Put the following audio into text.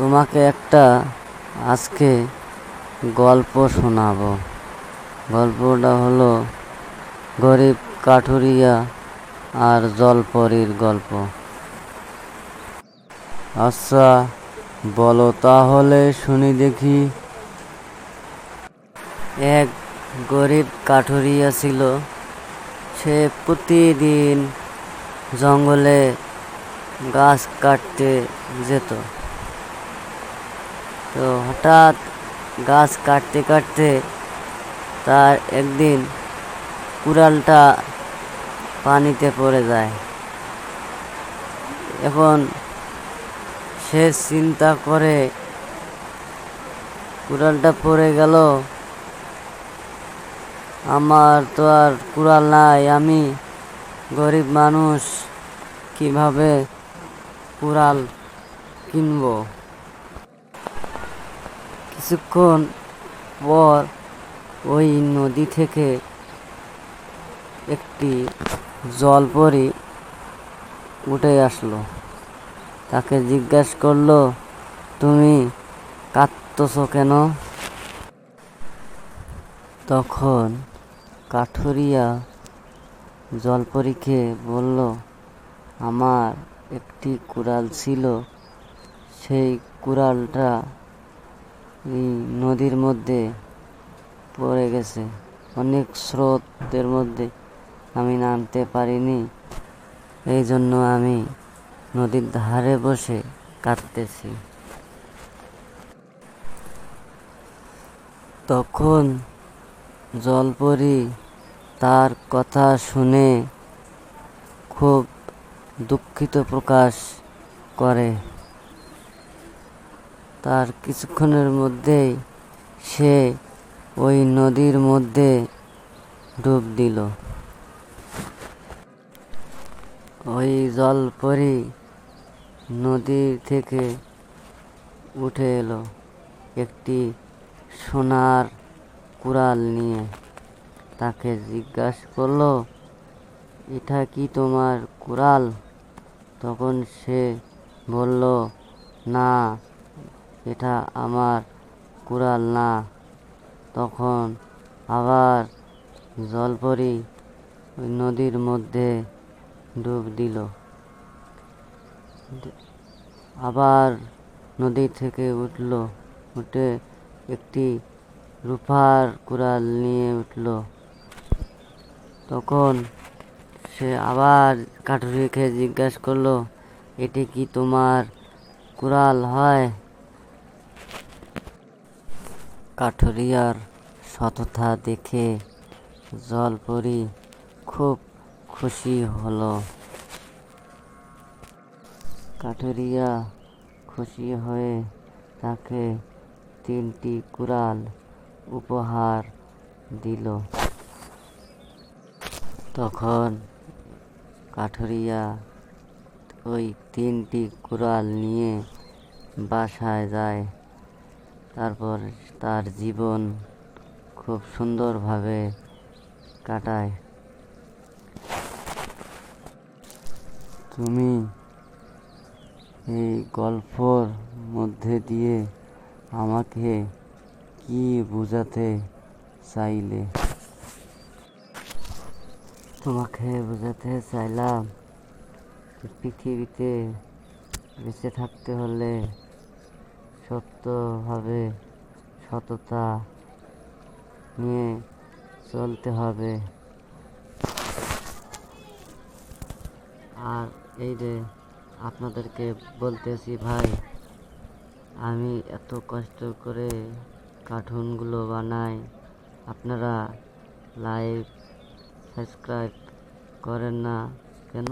তোমাকে একটা আজকে গল্প শোনাবো। গল্পটা হলো গরিব কাঠুরিয়া আর জলপরীর গল্প। আচ্ছা, বলো তাহলে শুনি দেখি। এক গরিব কাঠুরিয়া ছিল। সে প্রতিদিন জঙ্গলে গাছ কাটতে যেত। তো হঠাৎ গাছ কাটতে কাটতে তার একদিন কুড়ালটা পানিতে পড়ে যায়। এখন সে চিন্তা করে, কুড়ালটা পড়ে গেল, আমার তো আর কুড়াল নাই, আমি গরিব মানুষ, কিভাবে কুড়াল কিনব? কিছুক্ষণ পর ওই নদী থেকে একটি জলপরী উঠে আসলো। তাকে জিজ্ঞাসা করলো, তুমি কাঁদতেছো কেন? তখন কাঠুরিয়া জলপরীকে বলল, আমার একটি কুড়াল ছিল, সেই কুড়ালটা নদীর মধ্যে পড়ে গেছে। অনেক স্রোতের মধ্যে আমি নামতে পারিনি, এই জন্য আমি নদীর ধারে বসে কাঁদতেছি। তখন জলপরী তার কথা শুনে খুব দুঃখিত প্রকাশ করে। তার কিছুক্ষণের মধ্যেই সে ওই নদীর মধ্যে ডুব দিল। ওই জলপরী নদী থেকে উঠে এলো একটি সোনার কুড়াল নিয়ে। তাকে জিজ্ঞাসা করলো, এটা কি তোমার কুড়াল? তখন সে বলল, না, এটা আমার কুড়াল না। তখন আবার জলপরী ওই নদীর মধ্যে ডুব দিল। আবার নদী থেকে উঠে একটি রূপার কুড়াল নিয়ে উঠল। তখন সে আবার কাঠুরিয়াকে জিজ্ঞাসা করলো, এটি কি তোমার কুড়াল হয়? কাঠুরিয়ার সততা দেখে জলপরী খুব খুশি হলো। কাঠুরিয়া খুশি হয়ে তাকে 3টি কুড়াল উপহার দিল। তখন কাঠুরিয়া ওই 3টি কুড়াল নিয়ে বাসায় যায়। তারপর তার জীবন খুব সুন্দরভাবে কাটায়। তুমি এই গল্পর মধ্যে দিয়ে আমাকে কি বোঝাতে চাইলে? তোমাকে বোঝাতে চাইলাম, পৃথিবীতে বেঁচে থাকতে হলে সত্যভাবে সততা নিয়ে চলতে হবে। আর এই যে আপনাদেরকে বলতেছি ভাই, আমি এত কষ্ট করে কার্টুনগুলো বানাই, আপনারা লাইক সাবস্ক্রাইব করেন না কেন?